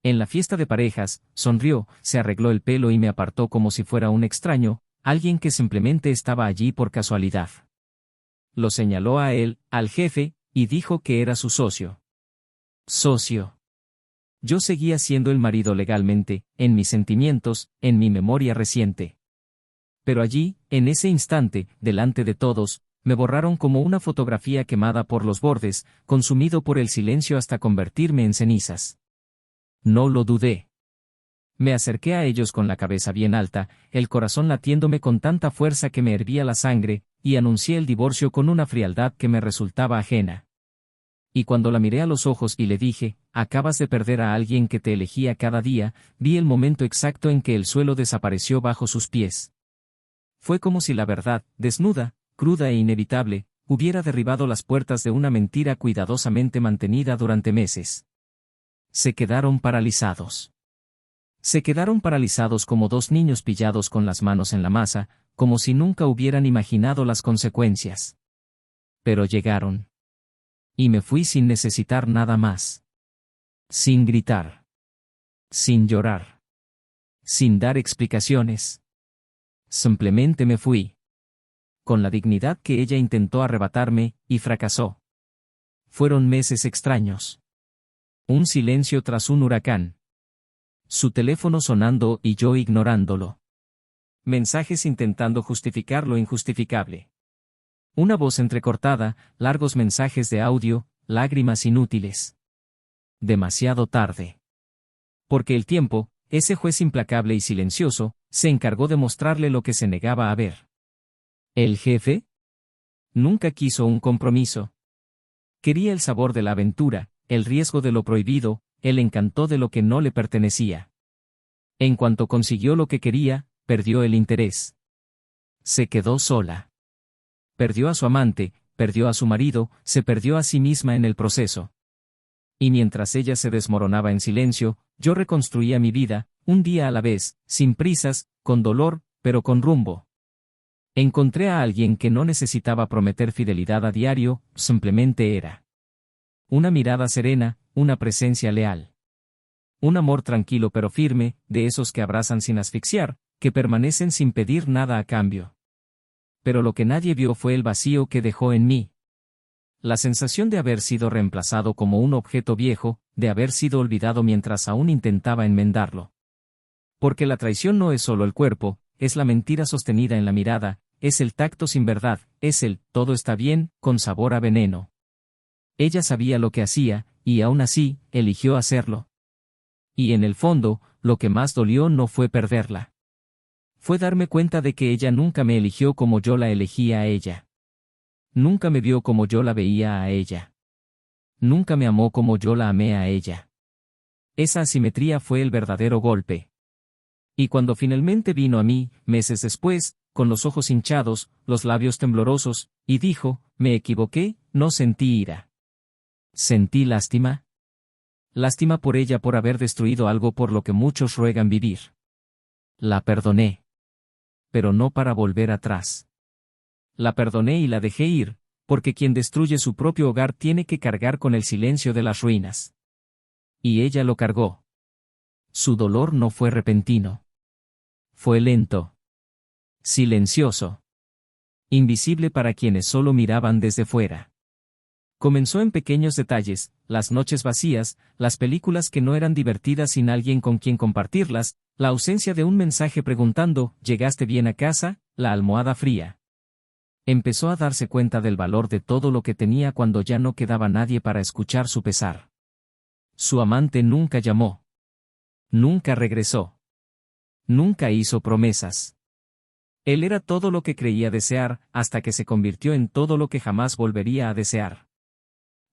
En la fiesta de parejas, sonrió, se arregló el pelo y me apartó como si fuera un extraño, alguien que simplemente estaba allí por casualidad. Lo señaló a él, al jefe, y dijo que era su socio. Socio. Yo seguía siendo el marido legalmente, en mis sentimientos, en mi memoria reciente. Pero allí, en ese instante, delante de todos, me borraron como una fotografía quemada por los bordes, consumido por el silencio hasta convertirme en cenizas. No lo dudé. Me acerqué a ellos con la cabeza bien alta, el corazón latiéndome con tanta fuerza que me hervía la sangre, y anuncié el divorcio con una frialdad que me resultaba ajena. Y cuando la miré a los ojos y le dije, acabas de perder a alguien que te elegía cada día, vi el momento exacto en que el suelo desapareció bajo sus pies. Fue como si la verdad, desnuda, cruda e inevitable, hubiera derribado las puertas de una mentira cuidadosamente mantenida durante meses. Se quedaron paralizados. Se quedaron paralizados como dos niños pillados con las manos en la masa, como si nunca hubieran imaginado las consecuencias. Pero llegaron. Y me fui sin necesitar nada más. Sin gritar. Sin llorar. Sin dar explicaciones. Simplemente me fui. Con la dignidad que ella intentó arrebatarme, y fracasó. Fueron meses extraños. Un silencio tras un huracán. Su teléfono sonando y yo ignorándolo. Mensajes intentando justificar lo injustificable. Una voz entrecortada, largos mensajes de audio, lágrimas inútiles. Demasiado tarde. Porque el tiempo, ese juez implacable y silencioso, se encargó de mostrarle lo que se negaba a ver. ¿El jefe? Nunca quiso un compromiso. Quería el sabor de la aventura, el riesgo de lo prohibido, el encanto de lo que no le pertenecía. En cuanto consiguió lo que quería, perdió el interés. Se quedó sola. Perdió a su amante, perdió a su marido, se perdió a sí misma en el proceso. Y mientras ella se desmoronaba en silencio, yo reconstruía mi vida, un día a la vez, sin prisas, con dolor, pero con rumbo. Encontré a alguien que no necesitaba prometer fidelidad a diario, simplemente era. Una mirada serena, una presencia leal. Un amor tranquilo pero firme, de esos que abrazan sin asfixiar, que permanecen sin pedir nada a cambio. Pero lo que nadie vio fue el vacío que dejó en mí. La sensación de haber sido reemplazado como un objeto viejo, de haber sido olvidado mientras aún intentaba enmendarlo. Porque la traición no es solo el cuerpo, es la mentira sostenida en la mirada, es el tacto sin verdad, es el todo está bien, con sabor a veneno. Ella sabía lo que hacía, y aún así, eligió hacerlo. Y en el fondo, lo que más dolió no fue perderla. Fue darme cuenta de que ella nunca me eligió como yo la elegía a ella. Nunca me vio como yo la veía a ella. Nunca me amó como yo la amé a ella. Esa asimetría fue el verdadero golpe. Y cuando finalmente vino a mí, meses después, con los ojos hinchados, los labios temblorosos, y dijo, me equivoqué, no sentí ira. ¿Sentí lástima? Lástima por ella por haber destruido algo por lo que muchos ruegan vivir. La perdoné. Pero no para volver atrás. La perdoné y la dejé ir, porque quien destruye su propio hogar tiene que cargar con el silencio de las ruinas. Y ella lo cargó. Su dolor no fue repentino. Fue lento. Silencioso. Invisible para quienes solo miraban desde fuera. Comenzó en pequeños detalles, las noches vacías, las películas que no eran divertidas sin alguien con quien compartirlas, la ausencia de un mensaje preguntando, ¿llegaste bien a casa?, la almohada fría. Empezó a darse cuenta del valor de todo lo que tenía cuando ya no quedaba nadie para escuchar su pesar. Su amante nunca llamó. Nunca regresó. Nunca hizo promesas. Él era todo lo que creía desear, hasta que se convirtió en todo lo que jamás volvería a desear.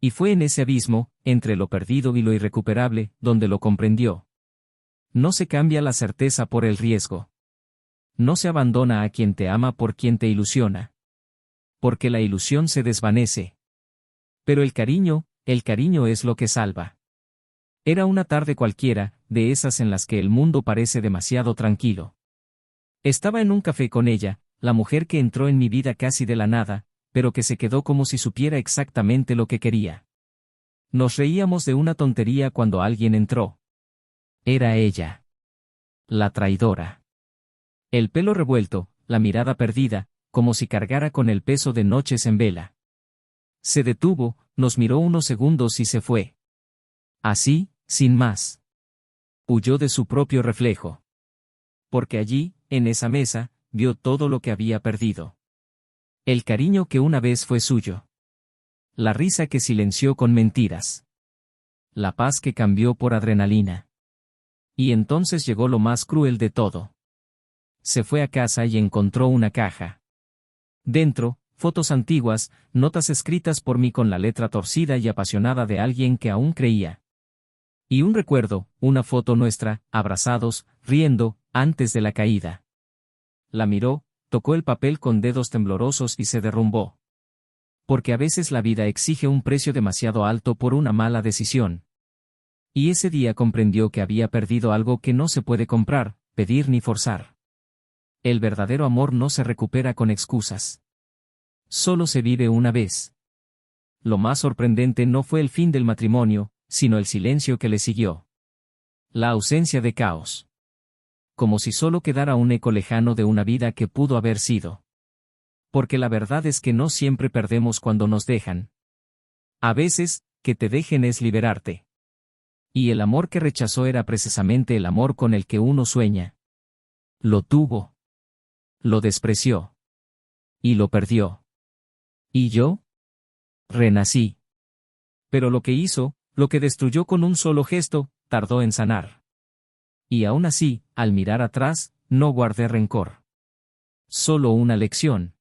Y fue en ese abismo, entre lo perdido y lo irrecuperable, donde lo comprendió. No se cambia la certeza por el riesgo. No se abandona a quien te ama por quien te ilusiona. Porque la ilusión se desvanece. Pero el cariño es lo que salva. Era una tarde cualquiera, de esas en las que el mundo parece demasiado tranquilo. Estaba en un café con ella, la mujer que entró en mi vida casi de la nada, pero que se quedó como si supiera exactamente lo que quería. Nos reíamos de una tontería cuando alguien entró. Era ella. La traidora. El pelo revuelto, la mirada perdida, como si cargara con el peso de noches en vela. Se detuvo, nos miró unos segundos y se fue. Así, sin más. Huyó de su propio reflejo. Porque allí, en esa mesa, vio todo lo que había perdido. El cariño que una vez fue suyo. La risa que silenció con mentiras. La paz que cambió por adrenalina. Y entonces llegó lo más cruel de todo. Se fue a casa y encontró una caja. Dentro, fotos antiguas, notas escritas por mí con la letra torcida y apasionada de alguien que aún creía. Y un recuerdo, una foto nuestra, abrazados, riendo, antes de la caída. La miró, tocó el papel con dedos temblorosos y se derrumbó. Porque a veces la vida exige un precio demasiado alto por una mala decisión. Y ese día comprendió que había perdido algo que no se puede comprar, pedir ni forzar. El verdadero amor no se recupera con excusas. Solo se vive una vez. Lo más sorprendente no fue el fin del matrimonio, sino el silencio que le siguió. La ausencia de caos. Como si solo quedara un eco lejano de una vida que pudo haber sido. Porque la verdad es que no siempre perdemos cuando nos dejan. A veces, que te dejen es liberarte. Y el amor que rechazó era precisamente el amor con el que uno sueña. Lo tuvo. Lo despreció. Y lo perdió. ¿Y yo? Renací. Pero lo que hizo, lo que destruyó con un solo gesto, tardó en sanar. Y aún así, al mirar atrás, no guardé rencor. Solo una lección.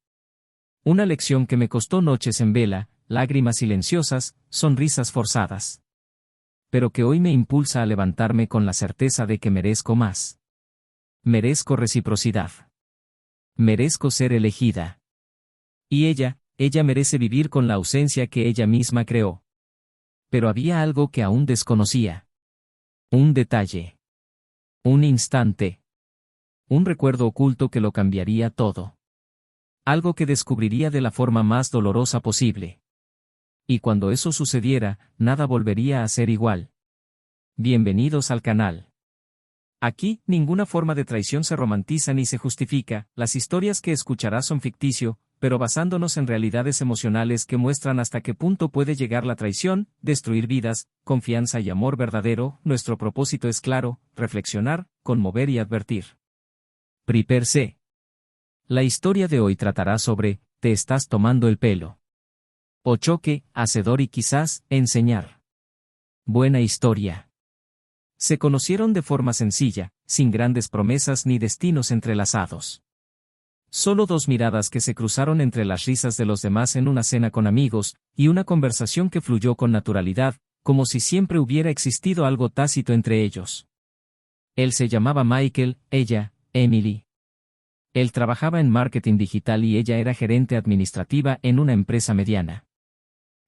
Una lección que me costó noches en vela, lágrimas silenciosas, sonrisas forzadas. Pero que hoy me impulsa a levantarme con la certeza de que merezco más. Merezco reciprocidad. Merezco ser elegida. Y ella merece vivir con la ausencia que ella misma creó. Pero había algo que aún desconocía. Un detalle. Un instante. Un recuerdo oculto que lo cambiaría todo. Algo que descubriría de la forma más dolorosa posible. Y cuando eso sucediera, nada volvería a ser igual. Bienvenidos al canal. Aquí, ninguna forma de traición se romantiza ni se justifica, las historias que escucharás son ficticio, pero basándonos en realidades emocionales que muestran hasta qué punto puede llegar la traición, destruir vidas, confianza y amor verdadero, nuestro propósito es claro, reflexionar, conmover y advertir. Per se. La historia de hoy tratará sobre, te estás tomando el pelo. O choque, hacedor y quizás, enseñar. Buena historia. Se conocieron de forma sencilla, sin grandes promesas ni destinos entrelazados. Solo dos miradas que se cruzaron entre las risas de los demás en una cena con amigos, y una conversación que fluyó con naturalidad, como si siempre hubiera existido algo tácito entre ellos. Él se llamaba Michael, ella, Emily. Él trabajaba en marketing digital y ella era gerente administrativa en una empresa mediana.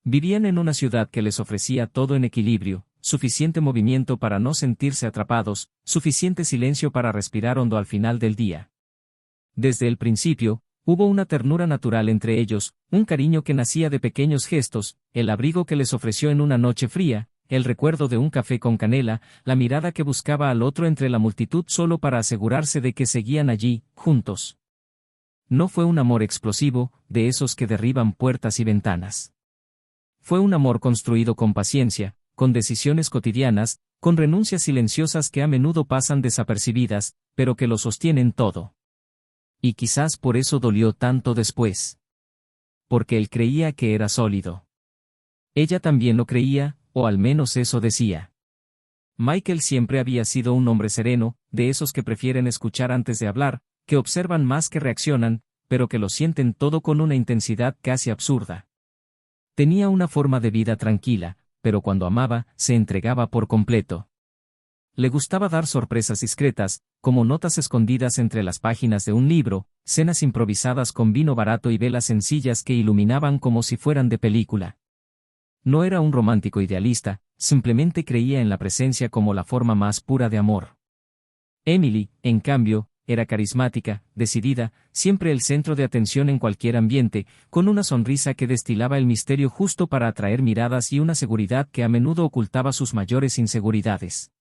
Vivían en una ciudad que les ofrecía todo en equilibrio, suficiente movimiento para no sentirse atrapados, suficiente silencio para respirar hondo al final del día. Desde el principio, hubo una ternura natural entre ellos, un cariño que nacía de pequeños gestos, el abrigo que les ofreció en una noche fría, el recuerdo de un café con canela, la mirada que buscaba al otro entre la multitud solo para asegurarse de que seguían allí, juntos. No fue un amor explosivo, de esos que derriban puertas y ventanas. Fue un amor construido con paciencia, con decisiones cotidianas, con renuncias silenciosas que a menudo pasan desapercibidas, pero que lo sostienen todo. Y quizás por eso dolió tanto después. Porque él creía que era sólido. Ella también lo creía, o al menos eso decía. Michael siempre había sido un hombre sereno, de esos que prefieren escuchar antes de hablar, que observan más que reaccionan, pero que lo sienten todo con una intensidad casi absurda. Tenía una forma de vida tranquila, pero cuando amaba, se entregaba por completo. Le gustaba dar sorpresas discretas, como notas escondidas entre las páginas de un libro, cenas improvisadas con vino barato y velas sencillas que iluminaban como si fueran de película. No era un romántico idealista, simplemente creía en la presencia como la forma más pura de amor. Emily, en cambio, era carismática, decidida, siempre el centro de atención en cualquier ambiente, con una sonrisa que destilaba el misterio justo para atraer miradas y una seguridad que a menudo ocultaba sus mayores inseguridades.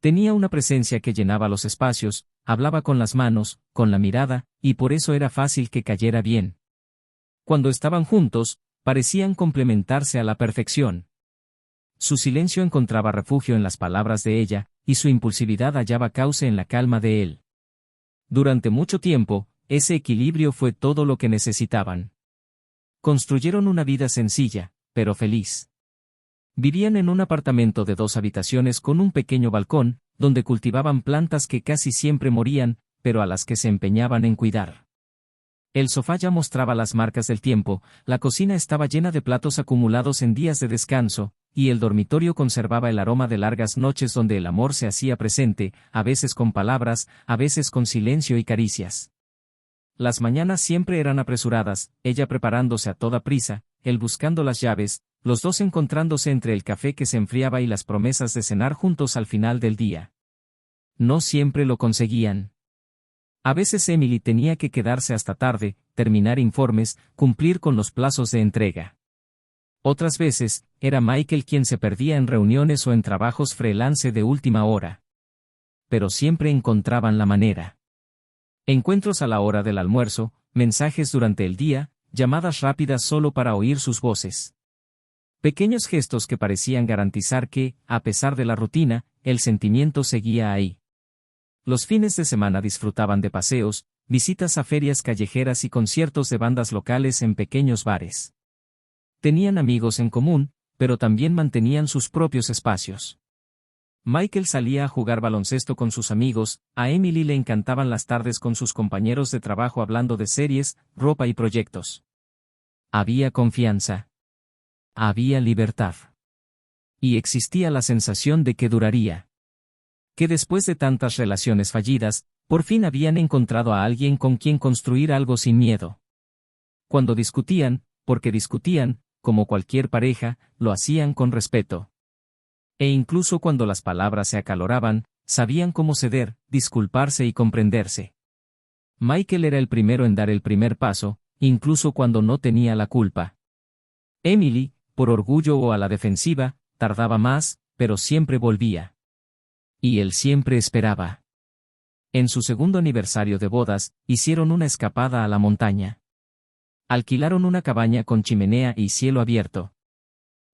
Tenía una presencia que llenaba los espacios, hablaba con las manos, con la mirada, y por eso era fácil que cayera bien. Cuando estaban juntos, parecían complementarse a la perfección. Su silencio encontraba refugio en las palabras de ella, y su impulsividad hallaba cauce en la calma de él. Durante mucho tiempo, ese equilibrio fue todo lo que necesitaban. Construyeron una vida sencilla, pero feliz. Vivían en un apartamento de 2 habitaciones con un pequeño balcón, donde cultivaban plantas que casi siempre morían, pero a las que se empeñaban en cuidar. El sofá ya mostraba las marcas del tiempo, la cocina estaba llena de platos acumulados en días de descanso, y el dormitorio conservaba el aroma de largas noches donde el amor se hacía presente, a veces con palabras, a veces con silencio y caricias. Las mañanas siempre eran apresuradas, ella preparándose a toda prisa, él buscando las llaves, los dos encontrándose entre el café que se enfriaba y las promesas de cenar juntos al final del día. No siempre lo conseguían. A veces Emily tenía que quedarse hasta tarde, terminar informes, cumplir con los plazos de entrega. Otras veces, era Michael quien se perdía en reuniones o en trabajos freelance de última hora. Pero siempre encontraban la manera. Encuentros a la hora del almuerzo, mensajes durante el día, llamadas rápidas solo para oír sus voces. Pequeños gestos que parecían garantizar que, a pesar de la rutina, el sentimiento seguía ahí. Los fines de semana disfrutaban de paseos, visitas a ferias callejeras y conciertos de bandas locales en pequeños bares. Tenían amigos en común, pero también mantenían sus propios espacios. Michael salía a jugar baloncesto con sus amigos, a Emily le encantaban las tardes con sus compañeros de trabajo hablando de series, ropa y proyectos. Había confianza. Había libertad. Y existía la sensación de que duraría. Que después de tantas relaciones fallidas, por fin habían encontrado a alguien con quien construir algo sin miedo. Cuando discutían, porque discutían, como cualquier pareja, lo hacían con respeto. E incluso cuando las palabras se acaloraban, sabían cómo ceder, disculparse y comprenderse. Michael era el primero en dar el primer paso, incluso cuando no tenía la culpa. Emily, por orgullo o a la defensiva, tardaba más, pero siempre volvía. Y él siempre esperaba. En su segundo aniversario de bodas, hicieron una escapada a la montaña. Alquilaron una cabaña con chimenea y cielo abierto.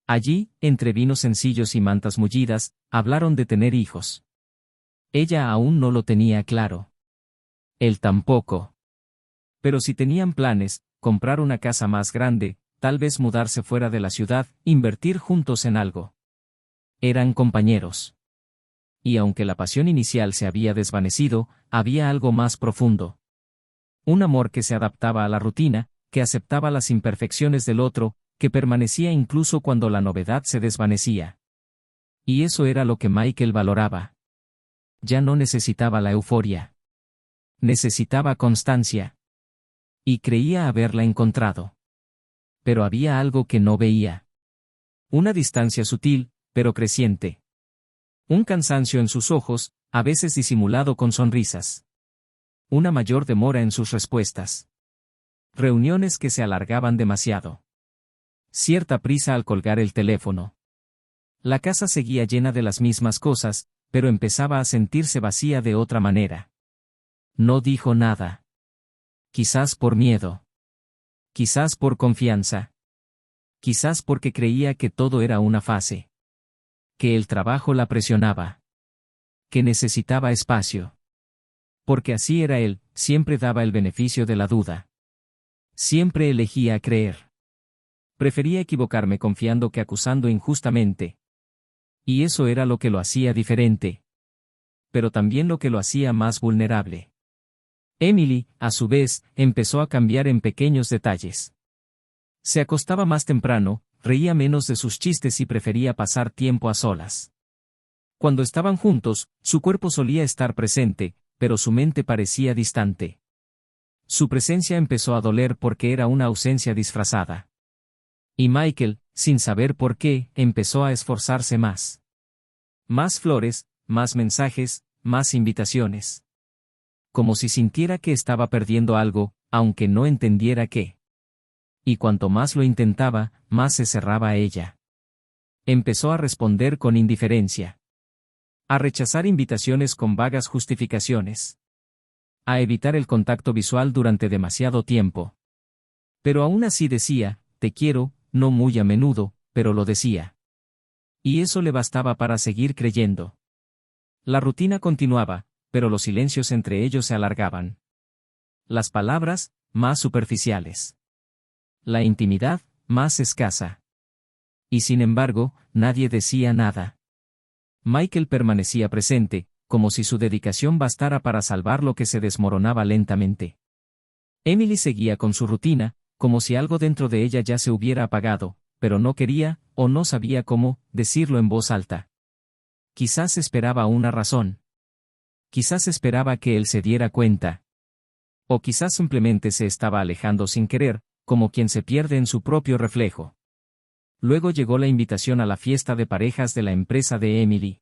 Allí, entre vinos sencillos y mantas mullidas, hablaron de tener hijos. Ella aún no lo tenía claro. Él tampoco. Pero si tenían planes, comprar una casa más grande, tal vez mudarse fuera de la ciudad, invertir juntos en algo. Eran compañeros. Y aunque la pasión inicial se había desvanecido, había algo más profundo. Un amor que se adaptaba a la rutina, que aceptaba las imperfecciones del otro, que permanecía incluso cuando la novedad se desvanecía. Y eso era lo que Michael valoraba. Ya no necesitaba la euforia. Necesitaba constancia. Y creía haberla encontrado. Pero había algo que no veía. Una distancia sutil, pero creciente. Un cansancio en sus ojos, a veces disimulado con sonrisas. Una mayor demora en sus respuestas. Reuniones que se alargaban demasiado. Cierta prisa al colgar el teléfono. La casa seguía llena de las mismas cosas, pero empezaba a sentirse vacía de otra manera. No dijo nada. Quizás por miedo. Quizás por confianza. Quizás porque creía que todo era una fase. Que el trabajo la presionaba. Que necesitaba espacio. Porque así era él, siempre daba el beneficio de la duda. Siempre elegía creer. Prefería equivocarme confiando que acusando injustamente. Y eso era lo que lo hacía diferente. Pero también lo que lo hacía más vulnerable. Emily, a su vez, empezó a cambiar en pequeños detalles. Se acostaba más temprano, reía menos de sus chistes y prefería pasar tiempo a solas. Cuando estaban juntos, su cuerpo solía estar presente, pero su mente parecía distante. Su presencia empezó a doler porque era una ausencia disfrazada. Y Michael, sin saber por qué, empezó a esforzarse más. Más flores, más mensajes, más invitaciones. Como si sintiera que estaba perdiendo algo, aunque no entendiera qué. Y cuanto más lo intentaba, más se cerraba a ella. Empezó a responder con indiferencia. A rechazar invitaciones con vagas justificaciones. A evitar el contacto visual durante demasiado tiempo. Pero aún así decía, te quiero, no muy a menudo, pero lo decía. Y eso le bastaba para seguir creyendo. La rutina continuaba, pero los silencios entre ellos se alargaban. Las palabras, más superficiales. La intimidad, más escasa. Y sin embargo, nadie decía nada. Michael permanecía presente, como si su dedicación bastara para salvar lo que se desmoronaba lentamente. Emily seguía con su rutina, como si algo dentro de ella ya se hubiera apagado, pero no quería, o no sabía cómo, decirlo en voz alta. Quizás esperaba una razón. Quizás esperaba que él se diera cuenta. O quizás simplemente se estaba alejando sin querer, como quien se pierde en su propio reflejo. Luego llegó la invitación a la fiesta de parejas de la empresa de Emily.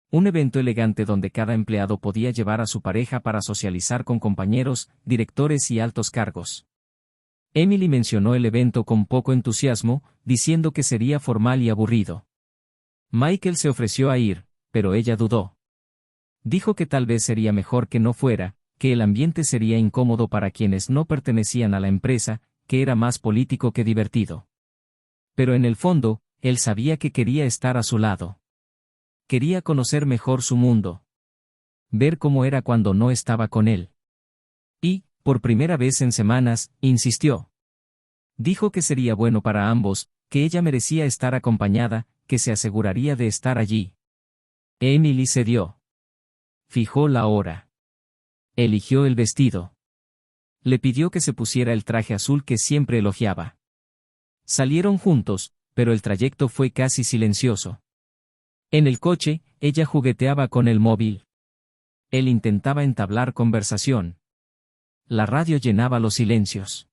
Un evento elegante donde cada empleado podía llevar a su pareja para socializar con compañeros, directores y altos cargos. Emily mencionó el evento con poco entusiasmo, diciendo que sería formal y aburrido. Michael se ofreció a ir, pero ella dudó. Dijo que tal vez sería mejor que no fuera, que el ambiente sería incómodo para quienes no pertenecían a la empresa, que era más político que divertido. Pero en el fondo, él sabía que quería estar a su lado. Quería conocer mejor su mundo. Ver cómo era cuando no estaba con él. Y, por primera vez en semanas, insistió. Dijo que sería bueno para ambos, que ella merecía estar acompañada, que se aseguraría de estar allí. Emily cedió. Fijó la hora. Eligió el vestido. Le pidió que se pusiera el traje azul que siempre elogiaba. Salieron juntos, pero el trayecto fue casi silencioso. En el coche, ella jugueteaba con el móvil. Él intentaba entablar conversación. La radio llenaba los silencios.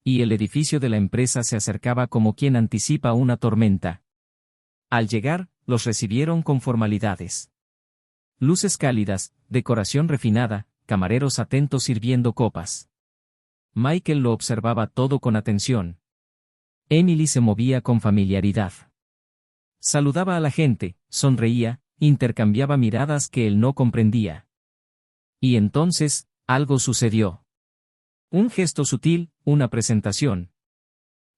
Y el edificio de la empresa se acercaba como quien anticipa una tormenta. Al llegar, los recibieron con formalidades. Luces cálidas, decoración refinada, camareros atentos sirviendo copas. Michael lo observaba todo con atención. Emily se movía con familiaridad. Saludaba a la gente, sonreía, intercambiaba miradas que él no comprendía. Y entonces, algo sucedió. Un gesto sutil, una presentación.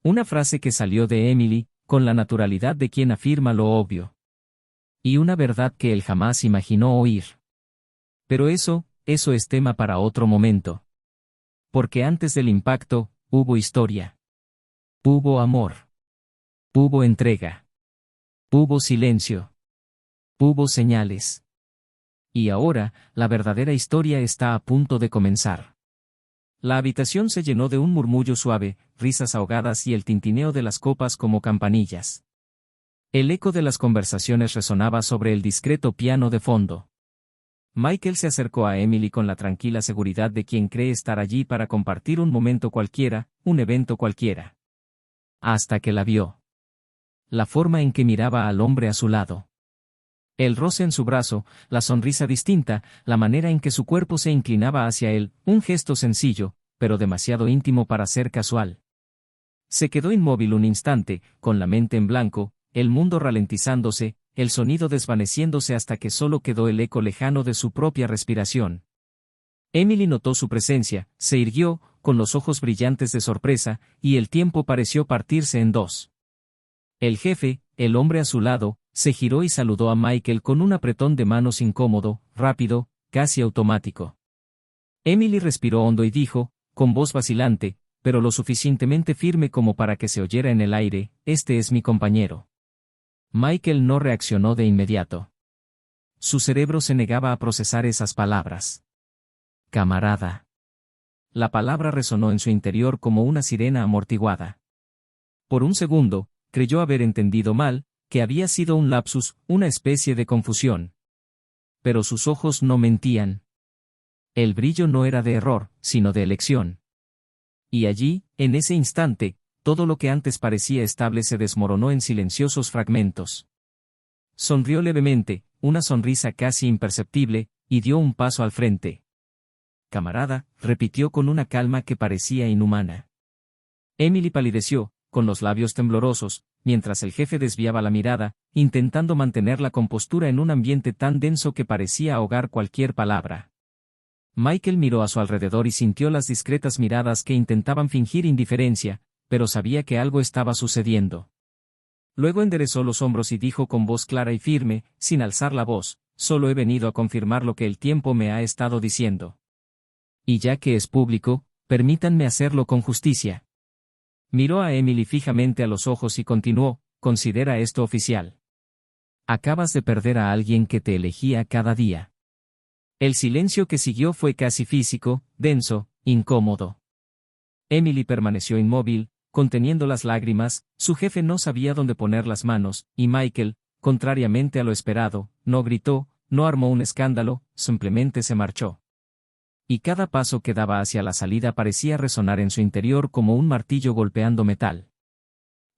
Una frase que salió de Emily, con la naturalidad de quien afirma lo obvio. Y una verdad que él jamás imaginó oír. Pero eso es tema para otro momento. Porque antes del impacto, hubo historia. Hubo amor. Hubo entrega. Hubo silencio. Hubo señales. Y ahora, la verdadera historia está a punto de comenzar. La habitación se llenó de un murmullo suave, risas ahogadas y el tintineo de las copas como campanillas. El eco de las conversaciones resonaba sobre el discreto piano de fondo. Michael se acercó a Emily con la tranquila seguridad de quien cree estar allí para compartir un momento cualquiera, un evento cualquiera. Hasta que la vio. La forma en que miraba al hombre a su lado. El roce en su brazo, la sonrisa distinta, la manera en que su cuerpo se inclinaba hacia él, un gesto sencillo, pero demasiado íntimo para ser casual. Se quedó inmóvil un instante, con la mente en blanco, el mundo ralentizándose, el sonido desvaneciéndose hasta que solo quedó el eco lejano de su propia respiración. Emily notó su presencia, se irguió, con los ojos brillantes de sorpresa, y el tiempo pareció partirse en dos. El jefe, el hombre a su lado, se giró y saludó a Michael con un apretón de manos incómodo, rápido, casi automático. Emily respiró hondo y dijo, con voz vacilante, pero lo suficientemente firme como para que se oyera en el aire, este es mi compañero. Michael no reaccionó de inmediato. Su cerebro se negaba a procesar esas palabras. Camarada. La palabra resonó en su interior como una sirena amortiguada. Por un segundo, creyó haber entendido mal, que había sido un lapsus, una especie de confusión. Pero sus ojos no mentían. El brillo no era de error, sino de elección. Y allí, en ese instante, todo lo que antes parecía estable se desmoronó en silenciosos fragmentos. Sonrió levemente, una sonrisa casi imperceptible, y dio un paso al frente. Camarada, repitió con una calma que parecía inhumana. Emily palideció, con los labios temblorosos, mientras el jefe desviaba la mirada, intentando mantener la compostura en un ambiente tan denso que parecía ahogar cualquier palabra. Michael miró a su alrededor y sintió las discretas miradas que intentaban fingir indiferencia, pero sabía que algo estaba sucediendo. Luego enderezó los hombros y dijo con voz clara y firme, sin alzar la voz: «Solo he venido a confirmar lo que el tiempo me ha estado diciendo. Y ya que es público, permítanme hacerlo con justicia». Miró a Emily fijamente a los ojos y continuó: «Considera esto oficial. Acabas de perder a alguien que te elegía cada día». El silencio que siguió fue casi físico, denso, incómodo. Emily permaneció inmóvil, conteniendo las lágrimas. Su jefe no sabía dónde poner las manos, y Michael, contrariamente a lo esperado, no gritó, no armó un escándalo, simplemente se marchó. Y cada paso que daba hacia la salida parecía resonar en su interior como un martillo golpeando metal.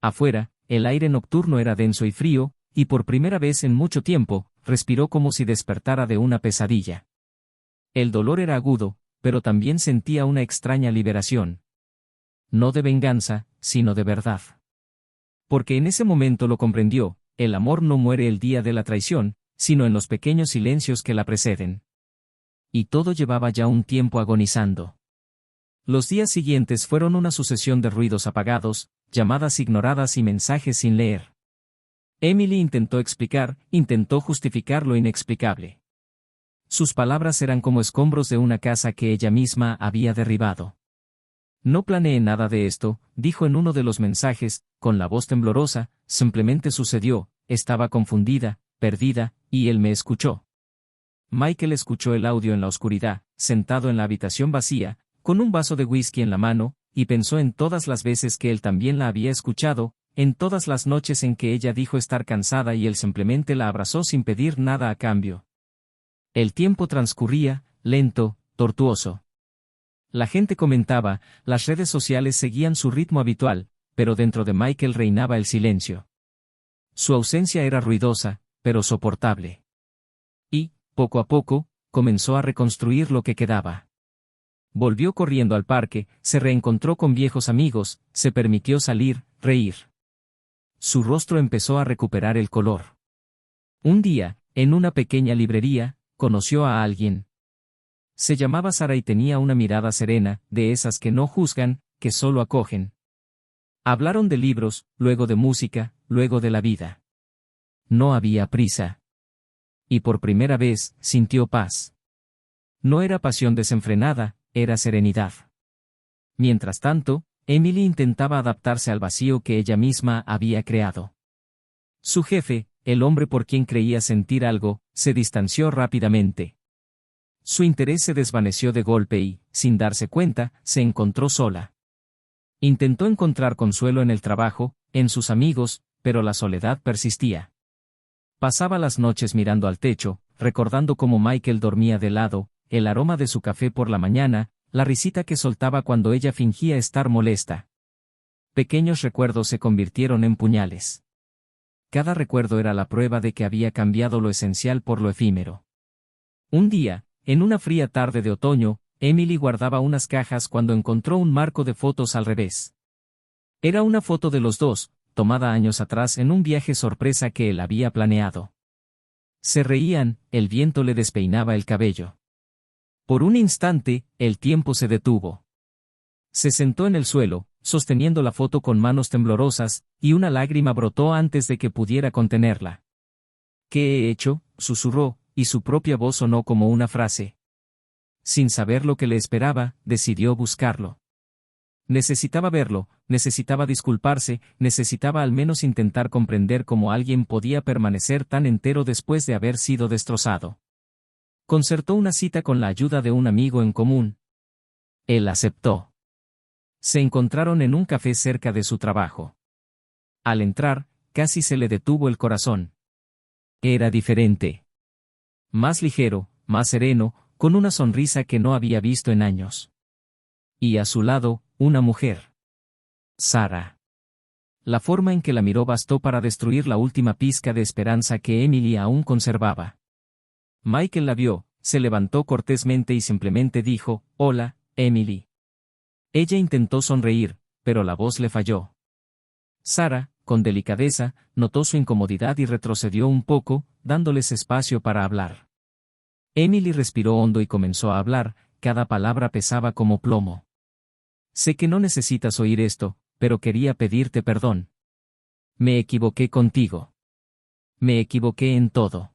Afuera, el aire nocturno era denso y frío, y por primera vez en mucho tiempo, respiró como si despertara de una pesadilla. El dolor era agudo, pero también sentía una extraña liberación. No de venganza, sino de verdad. Porque en ese momento lo comprendió: el amor no muere el día de la traición, sino en los pequeños silencios que la preceden. Y todo llevaba ya un tiempo agonizando. Los días siguientes fueron una sucesión de ruidos apagados, llamadas ignoradas y mensajes sin leer. Emily intentó justificar lo inexplicable. Sus palabras eran como escombros de una casa que ella misma había derribado. «No planeé nada de esto», dijo en uno de los mensajes, con la voz temblorosa, «simplemente sucedió, estaba confundida, perdida, y él me escuchó». Michael escuchó el audio en la oscuridad, sentado en la habitación vacía, con un vaso de whisky en la mano, y pensó en todas las veces que él también la había escuchado, en todas las noches en que ella dijo estar cansada y él simplemente la abrazó sin pedir nada a cambio. El tiempo transcurría, lento, tortuoso. La gente comentaba, las redes sociales seguían su ritmo habitual, pero dentro de Michael reinaba el silencio. Su ausencia era ruidosa, pero soportable. Y, poco a poco, comenzó a reconstruir lo que quedaba. Volvió corriendo al parque, se reencontró con viejos amigos, se permitió salir, reír. Su rostro empezó a recuperar el color. Un día, en una pequeña librería, conoció a alguien. Se llamaba Sara y tenía una mirada serena, de esas que no juzgan, que solo acogen. Hablaron de libros, luego de música, luego de la vida. No había prisa. Y por primera vez, sintió paz. No era pasión desenfrenada, era serenidad. Mientras tanto, Emily intentaba adaptarse al vacío que ella misma había creado. Su jefe, el hombre por quien creía sentir algo, se distanció rápidamente. Su interés se desvaneció de golpe y, sin darse cuenta, se encontró sola. Intentó encontrar consuelo en el trabajo, en sus amigos, pero la soledad persistía. Pasaba las noches mirando al techo, recordando cómo Michael dormía de lado, el aroma de su café por la mañana, la risita que soltaba cuando ella fingía estar molesta. Pequeños recuerdos se convirtieron en puñales. Cada recuerdo era la prueba de que había cambiado lo esencial por lo efímero. Un día, en una fría tarde de otoño, Emily guardaba unas cajas cuando encontró un marco de fotos al revés. Era una foto de los dos, tomada años atrás en un viaje sorpresa que él había planeado. Se reían, el viento le despeinaba el cabello. Por un instante, el tiempo se detuvo. Se sentó en el suelo, sosteniendo la foto con manos temblorosas, y una lágrima brotó antes de que pudiera contenerla. «¿Qué he hecho?», susurró, y su propia voz sonó como una frase. Sin saber lo que le esperaba, decidió buscarlo. Necesitaba verlo, necesitaba disculparse, necesitaba al menos intentar comprender cómo alguien podía permanecer tan entero después de haber sido destrozado. Concertó una cita con la ayuda de un amigo en común. Él aceptó. Se encontraron en un café cerca de su trabajo. Al entrar, casi se le detuvo el corazón. Era diferente. Más ligero, más sereno, con una sonrisa que no había visto en años. Y a su lado, una mujer. Sara. La forma en que la miró bastó para destruir la última pizca de esperanza que Emily aún conservaba. Michael la vio, se levantó cortésmente y simplemente dijo: «Hola, Emily». Ella intentó sonreír, pero la voz le falló. «Sara, con delicadeza, notó su incomodidad y retrocedió un poco, dándoles espacio para hablar. Emily respiró hondo y comenzó a hablar, cada palabra pesaba como plomo. Sé que no necesitas oír esto, pero quería pedirte perdón. Me equivoqué contigo. Me equivoqué en todo.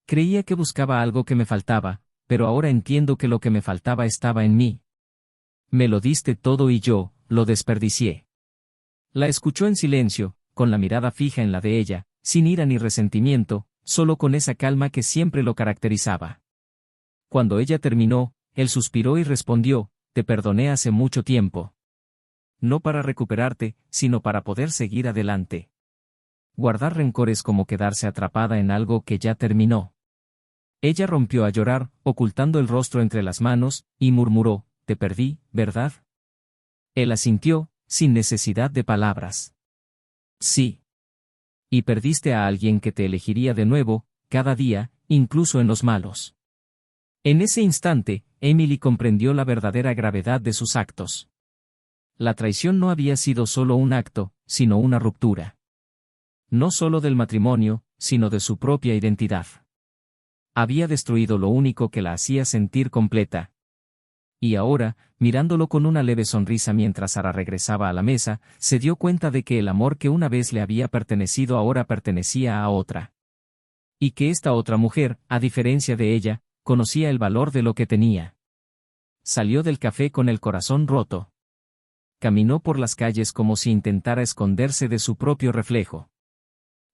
Creía que buscaba algo que me faltaba, pero ahora entiendo que lo que me faltaba estaba en mí. Me lo diste todo y yo, lo desperdicié. La escuchó en silencio, con la mirada fija en la de ella, sin ira ni resentimiento, solo con esa calma que siempre lo caracterizaba. Cuando ella terminó, él suspiró y respondió, te perdoné hace mucho tiempo. No para recuperarte, sino para poder seguir adelante. Guardar rencor es como quedarse atrapada en algo que ya terminó. Ella rompió a llorar, ocultando el rostro entre las manos, y murmuró, te perdí, ¿verdad? Él asintió, sin necesidad de palabras. Sí. Y perdiste a alguien que te elegiría de nuevo, cada día, incluso en los malos. En ese instante, Emily comprendió la verdadera gravedad de sus actos. La traición no había sido solo un acto, sino una ruptura. No solo del matrimonio, sino de su propia identidad. Había destruido lo único que la hacía sentir completa. Y ahora, mirándolo con una leve sonrisa mientras Sara regresaba a la mesa, se dio cuenta de que el amor que una vez le había pertenecido ahora pertenecía a otra. Y que esta otra mujer, a diferencia de ella, conocía el valor de lo que tenía. Salió del café con el corazón roto. Caminó por las calles como si intentara esconderse de su propio reflejo.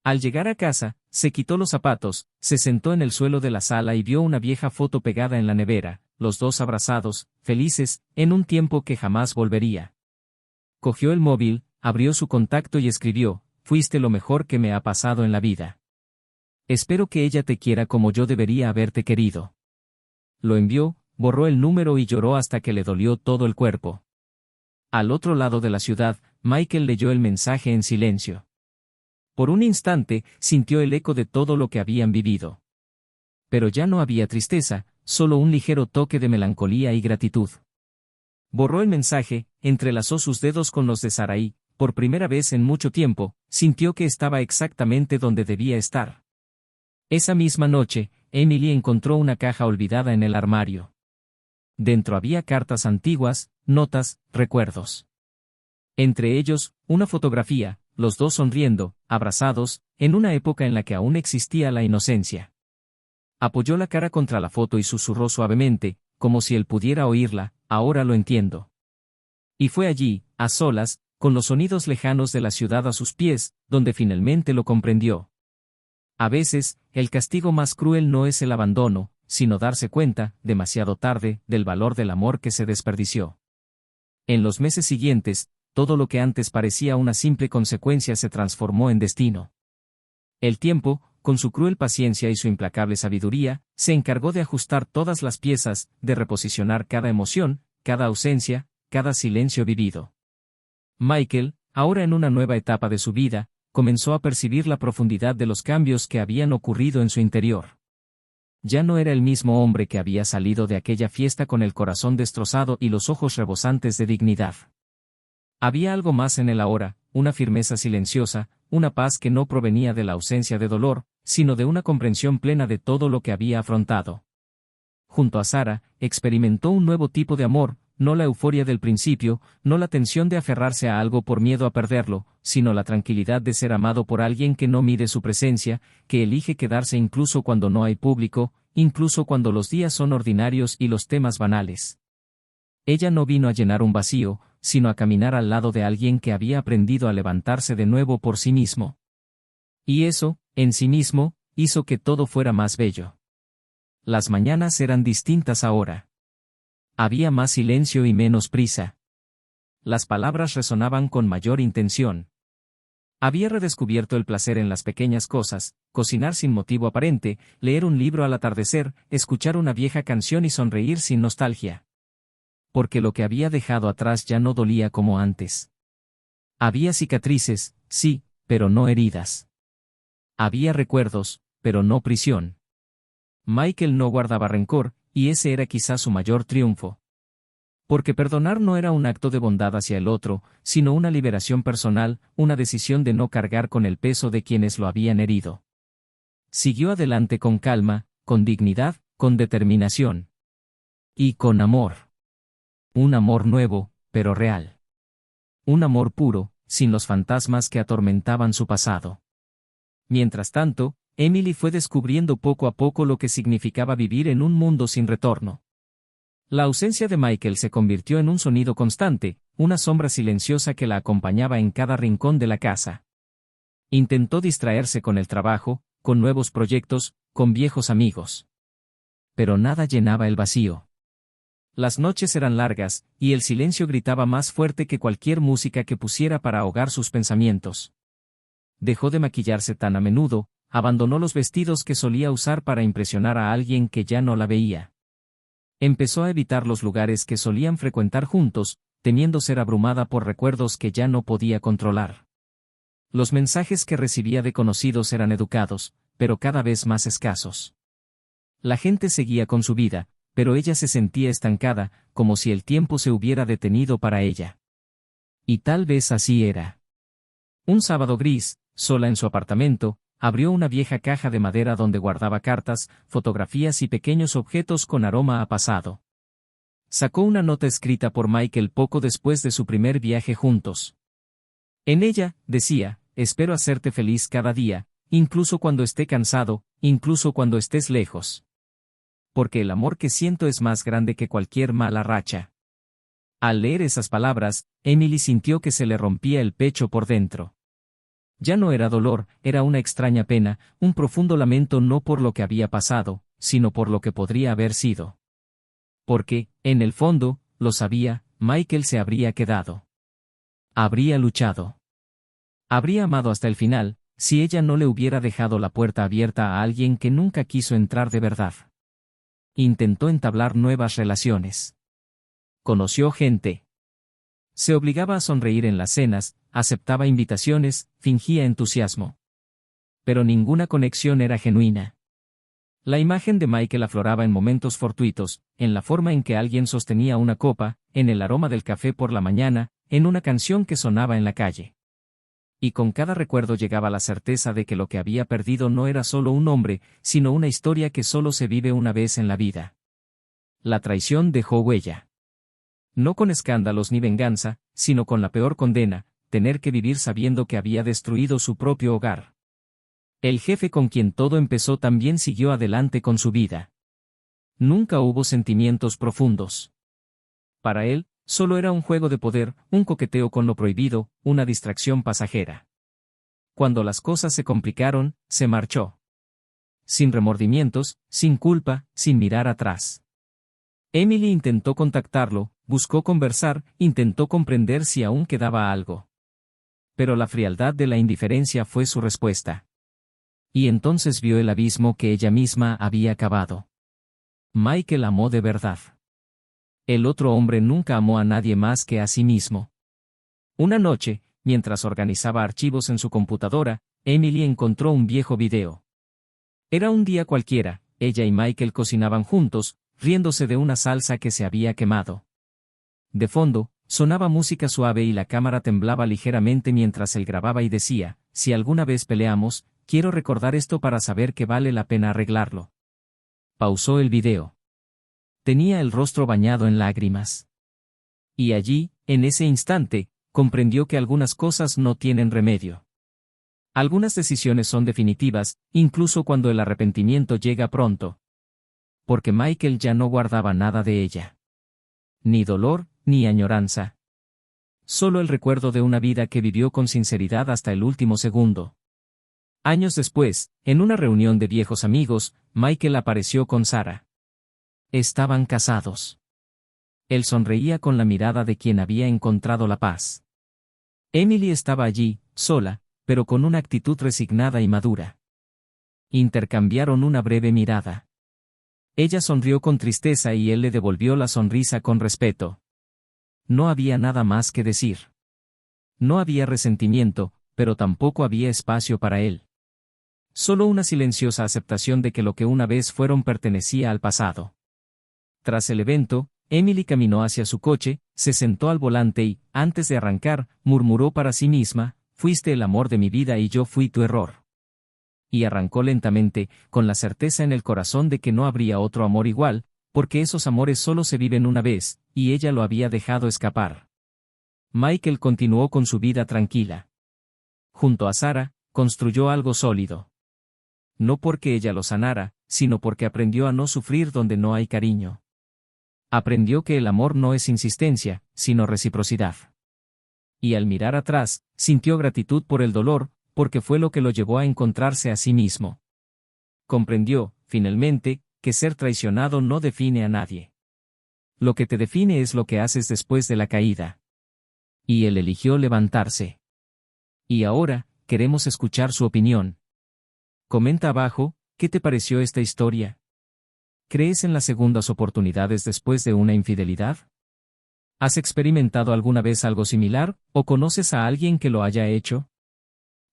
Al llegar a casa, se quitó los zapatos, se sentó en el suelo de la sala y vio una vieja foto pegada en la nevera, los dos abrazados, felices, en un tiempo que jamás volvería. Cogió el móvil, abrió su contacto y escribió, fuiste lo mejor que me ha pasado en la vida. Espero que ella te quiera como yo debería haberte querido. Lo envió, borró el número y lloró hasta que le dolió todo el cuerpo. Al otro lado de la ciudad, Michael leyó el mensaje en silencio. Por un instante, sintió el eco de todo lo que habían vivido. Pero ya no había tristeza, solo un ligero toque de melancolía y gratitud. Borró el mensaje, entrelazó sus dedos con los de Sara y, por primera vez en mucho tiempo, sintió que estaba exactamente donde debía estar. Esa misma noche, Emily encontró una caja olvidada en el armario. Dentro había cartas antiguas, notas, recuerdos. Entre ellos, una fotografía, los dos sonriendo, abrazados, en una época en la que aún existía la inocencia. Apoyó la cara contra la foto y susurró suavemente, como si él pudiera oírla, ahora lo entiendo. Y fue allí, a solas, con los sonidos lejanos de la ciudad a sus pies, donde finalmente lo comprendió. A veces, el castigo más cruel no es el abandono, sino darse cuenta, demasiado tarde, del valor del amor que se desperdició. En los meses siguientes, todo lo que antes parecía una simple consecuencia se transformó en destino. El tiempo, con su cruel paciencia y su implacable sabiduría, se encargó de ajustar todas las piezas, de reposicionar cada emoción, cada ausencia, cada silencio vivido. Michael, ahora en una nueva etapa de su vida, comenzó a percibir la profundidad de los cambios que habían ocurrido en su interior. Ya no era el mismo hombre que había salido de aquella fiesta con el corazón destrozado y los ojos rebosantes de dignidad. Había algo más en él ahora, una firmeza silenciosa, una paz que no provenía de la ausencia de dolor, sino de una comprensión plena de todo lo que había afrontado. Junto a Sara, experimentó un nuevo tipo de amor, no la euforia del principio, no la tensión de aferrarse a algo por miedo a perderlo, sino la tranquilidad de ser amado por alguien que no mide su presencia, que elige quedarse incluso cuando no hay público, incluso cuando los días son ordinarios y los temas banales. Ella no vino a llenar un vacío, sino a caminar al lado de alguien que había aprendido a levantarse de nuevo por sí mismo. Y eso, en sí mismo, hizo que todo fuera más bello. Las mañanas eran distintas ahora. Había más silencio y menos prisa. Las palabras resonaban con mayor intención. Había redescubierto el placer en las pequeñas cosas, cocinar sin motivo aparente, leer un libro al atardecer, escuchar una vieja canción y sonreír sin nostalgia. Porque lo que había dejado atrás ya no dolía como antes. Había cicatrices, sí, pero no heridas. Había recuerdos, pero no prisión. Michael no guardaba rencor, y ese era quizás su mayor triunfo. Porque perdonar no era un acto de bondad hacia el otro, sino una liberación personal, una decisión de no cargar con el peso de quienes lo habían herido. Siguió adelante con calma, con dignidad, con determinación. Y con amor. Un amor nuevo, pero real. Un amor puro, sin los fantasmas que atormentaban su pasado. Mientras tanto, Emily fue descubriendo poco a poco lo que significaba vivir en un mundo sin retorno. La ausencia de Michael se convirtió en un sonido constante, una sombra silenciosa que la acompañaba en cada rincón de la casa. Intentó distraerse con el trabajo, con nuevos proyectos, con viejos amigos. Pero nada llenaba el vacío. Las noches eran largas, y el silencio gritaba más fuerte que cualquier música que pusiera para ahogar sus pensamientos. Dejó de maquillarse tan a menudo, abandonó los vestidos que solía usar para impresionar a alguien que ya no la veía. Empezó a evitar los lugares que solían frecuentar juntos, temiendo ser abrumada por recuerdos que ya no podía controlar. Los mensajes que recibía de conocidos eran educados, pero cada vez más escasos. La gente seguía con su vida, pero ella se sentía estancada, como si el tiempo se hubiera detenido para ella. Y tal vez así era. Un sábado gris, sola en su apartamento, abrió una vieja caja de madera donde guardaba cartas, fotografías y pequeños objetos con aroma a pasado. Sacó una nota escrita por Michael poco después de su primer viaje juntos. En ella, decía, espero hacerte feliz cada día, incluso cuando esté cansado, incluso cuando estés lejos. Porque el amor que siento es más grande que cualquier mala racha. Al leer esas palabras, Emily sintió que se le rompía el pecho por dentro. Ya no era dolor, era una extraña pena, un profundo lamento no por lo que había pasado, sino por lo que podría haber sido. Porque, en el fondo, lo sabía, Michael se habría quedado. Habría luchado. Habría amado hasta el final, si ella no le hubiera dejado la puerta abierta a alguien que nunca quiso entrar de verdad. Intentó entablar nuevas relaciones. Conoció gente. Se obligaba a sonreír en las cenas, aceptaba invitaciones, fingía entusiasmo. Pero ninguna conexión era genuina. La imagen de Michael afloraba en momentos fortuitos, en la forma en que alguien sostenía una copa, en el aroma del café por la mañana, en una canción que sonaba en la calle. Y con cada recuerdo llegaba la certeza de que lo que había perdido no era solo un hombre, sino una historia que solo se vive una vez en la vida. La traición dejó huella. No con escándalos ni venganza, sino con la peor condena, tener que vivir sabiendo que había destruido su propio hogar. El jefe con quien todo empezó también siguió adelante con su vida. Nunca hubo sentimientos profundos. Para él, solo era un juego de poder, un coqueteo con lo prohibido, una distracción pasajera. Cuando las cosas se complicaron, se marchó. Sin remordimientos, sin culpa, sin mirar atrás. Emily intentó contactarlo, buscó conversar, intentó comprender si aún quedaba algo. Pero la frialdad de la indiferencia fue su respuesta. Y entonces vio el abismo que ella misma había cavado. Michael amó de verdad. El otro hombre nunca amó a nadie más que a sí mismo. Una noche, mientras organizaba archivos en su computadora, Emily encontró un viejo video. Era un día cualquiera, ella y Michael cocinaban juntos, riéndose de una salsa que se había quemado. De fondo, sonaba música suave y la cámara temblaba ligeramente mientras él grababa y decía, si alguna vez peleamos, quiero recordar esto para saber que vale la pena arreglarlo. Pausó el video. Tenía el rostro bañado en lágrimas. Y allí, en ese instante, comprendió que algunas cosas no tienen remedio. Algunas decisiones son definitivas, incluso cuando el arrepentimiento llega pronto. Porque Michael ya no guardaba nada de ella. Ni dolor, ni añoranza. Solo el recuerdo de una vida que vivió con sinceridad hasta el último segundo. Años después, en una reunión de viejos amigos, Michael apareció con Sarah. Estaban casados. Él sonreía con la mirada de quien había encontrado la paz. Emily estaba allí, sola, pero con una actitud resignada y madura. Intercambiaron una breve mirada. Ella sonrió con tristeza y él le devolvió la sonrisa con respeto. No había nada más que decir. No había resentimiento, pero tampoco había espacio para él. Solo una silenciosa aceptación de que lo que una vez fueron pertenecía al pasado. Tras el evento, Emily caminó hacia su coche, se sentó al volante y, antes de arrancar, murmuró para sí misma, «Fuiste el amor de mi vida y yo fui tu error». Y arrancó lentamente, con la certeza en el corazón de que no habría otro amor igual, porque esos amores solo se viven una vez, y ella lo había dejado escapar. Michael continuó con su vida tranquila. Junto a Sarah, construyó algo sólido. No porque ella lo sanara, sino porque aprendió a no sufrir donde no hay cariño. Aprendió que el amor no es insistencia, sino reciprocidad. Y al mirar atrás, sintió gratitud por el dolor, porque fue lo que lo llevó a encontrarse a sí mismo. Comprendió, finalmente, que ser traicionado no define a nadie. Lo que te define es lo que haces después de la caída. Y él eligió levantarse. Y ahora, queremos escuchar su opinión. Comenta abajo, ¿qué te pareció esta historia? ¿Crees en las segundas oportunidades después de una infidelidad? ¿Has experimentado alguna vez algo similar, o conoces a alguien que lo haya hecho?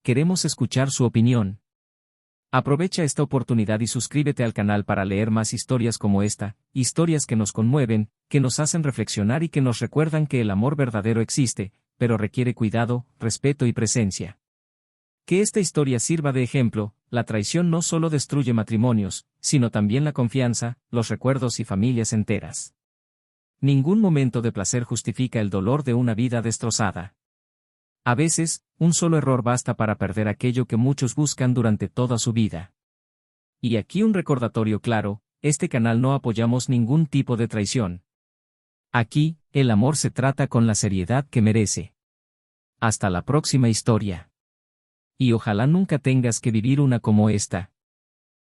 Queremos escuchar su opinión. Aprovecha esta oportunidad y suscríbete al canal para leer más historias como esta, historias que nos conmueven, que nos hacen reflexionar y que nos recuerdan que el amor verdadero existe, pero requiere cuidado, respeto y presencia. Que esta historia sirva de ejemplo, la traición no solo destruye matrimonios, sino también la confianza, los recuerdos y familias enteras. Ningún momento de placer justifica el dolor de una vida destrozada. A veces, un solo error basta para perder aquello que muchos buscan durante toda su vida. Y aquí un recordatorio claro, este canal no apoyamos ningún tipo de traición. Aquí, el amor se trata con la seriedad que merece. Hasta la próxima historia. Y ojalá nunca tengas que vivir una como esta.